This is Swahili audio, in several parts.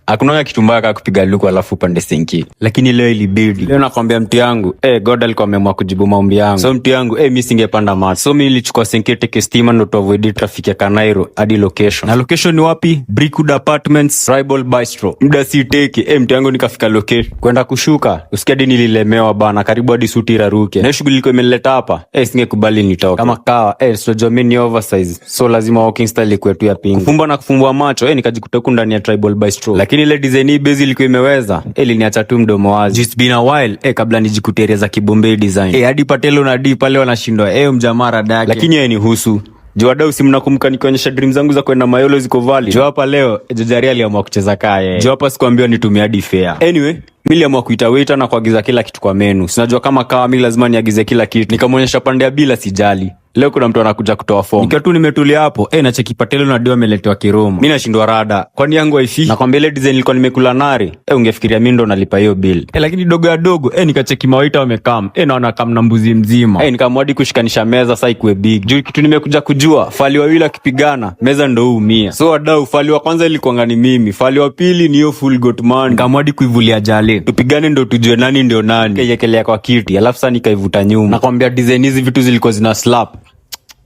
Hakuna kitu mbaya kama kupiga luku alafu upande sinki. Lakini leo ilibidi. Leo nakwambia mti yangu, God alikuwa ameamua kujibu maombi yangu. So mti yangu, mimi singepanda mat. So mimi nilichukua sinki teke stima ndo to avoid traffic ya Kanairo hadi location. Na location ni wapi? Brickwood Apartments, Tribal Bistro. Muda si teke, mti yangu nikafika location. Kwenda kushuka, usikia hadi nililemewa bana, karibu hadi suti iraruke. Na shughuli ilikuwa imenileta hapa, singekubali nitoke. Kama kawa, sio mimi ni oversize. So lazima walking style kwetu ya pink. Kufumba na kufumbua macho, nikajikuta huko ndani ya Tribal Bistro. Lakini ile design hii base ilikuwa imeweza, iliniacha tu mdomo wazi. It's been a while, kabla nijikuteria za Kibombay design. Hadi Patelo na D pale wanashindwa, mjamaa rada yake. Lakini yeye ni husu. Wadau si mnakumbuka nikionyesha dream zangu za kwenda Mayolo ziko valley. Hapa leo Jojari aliamua kucheza kaya. Hapa sikuambiwa nitumie hadi fare. Anyway, mimi niliamua kuita waiter na kuagiza kila kitu kwa menu. Sinajua kama kawa mimi lazima niagize kila kitu. Nikamwonyesha pande ya bila sijali. Leo kuna mtu anakuja kutoa form. Nikiwa tu nimetulia hapo, na cheki Patelo na Dio ameletewa Kiroma. Mimi nashindwa rada. Kwani yangu haifi? Na kwambia ile design nilikuwa nimekula nari. Ungefikiria mimi ndo nalipa hiyo bill. Lakini dogo ya dogo, nikacheki mawaita wamekam. Naona kama na mbuzi mzima. Nikamwadi kushikanisha meza sasa ikuwe big. Juu kitu nimekuja kujua, fali wawili wakipigana, meza ndo huumia. So wadau, fali wa kwanza ilikuwa ngani mimi. Fali wa pili ni hiyo full goat man. Nikamwadi kuivulia jale. Tupigane ndo tujue nani ndio nani. Kayekelea kwa kiti, alafu sasa nikaivuta nyuma. Nakwambia design hizi vitu zilikuwa zina slap.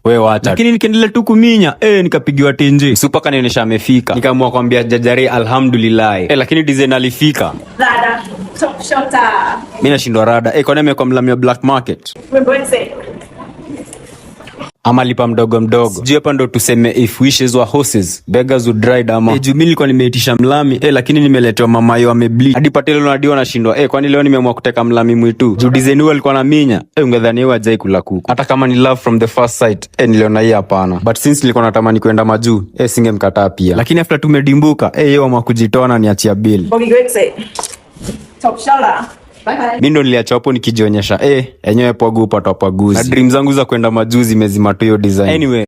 Wewe wacha. Lakini nikiendelea tu kuminya, nikapigiwa tenje. Supa kanionyesha amefika. Nikaamua kwambia Jajari alhamdulillah. Lakini design alifika. Rada, top shotter. Mimi nashindwa rada. Kwa nini amekuwa black market? Mbonze. Ama lipa mdogo mdogo. Sijui hapa ndo tuseme if wishes were horses, beggars would ride ama. Juu mimi nilikuwa nimeitisha mlami, lakini nimeletewa mamayo amebleed. Hadi Patelo na Dio wanashindwa, kwani leo nimeamua kuteka mlami mwitu. Juu design huo alikuwa na minya, ungedhani yeye hajai kula kuku. Hata kama ni love from the first sight, niliona hii hapana. But since nilikuwa natamani kwenda majuu, singemkataa pia. Lakini after tumedimbuka, yeye wama kujitoa na niachia bill. Top shotter. Mimi ndo niliacha hapo nikijionyesha enyewe pwagu upata pwaguzi. Na dream zangu za kwenda majuu zimezima tu hiyo design. Anyway,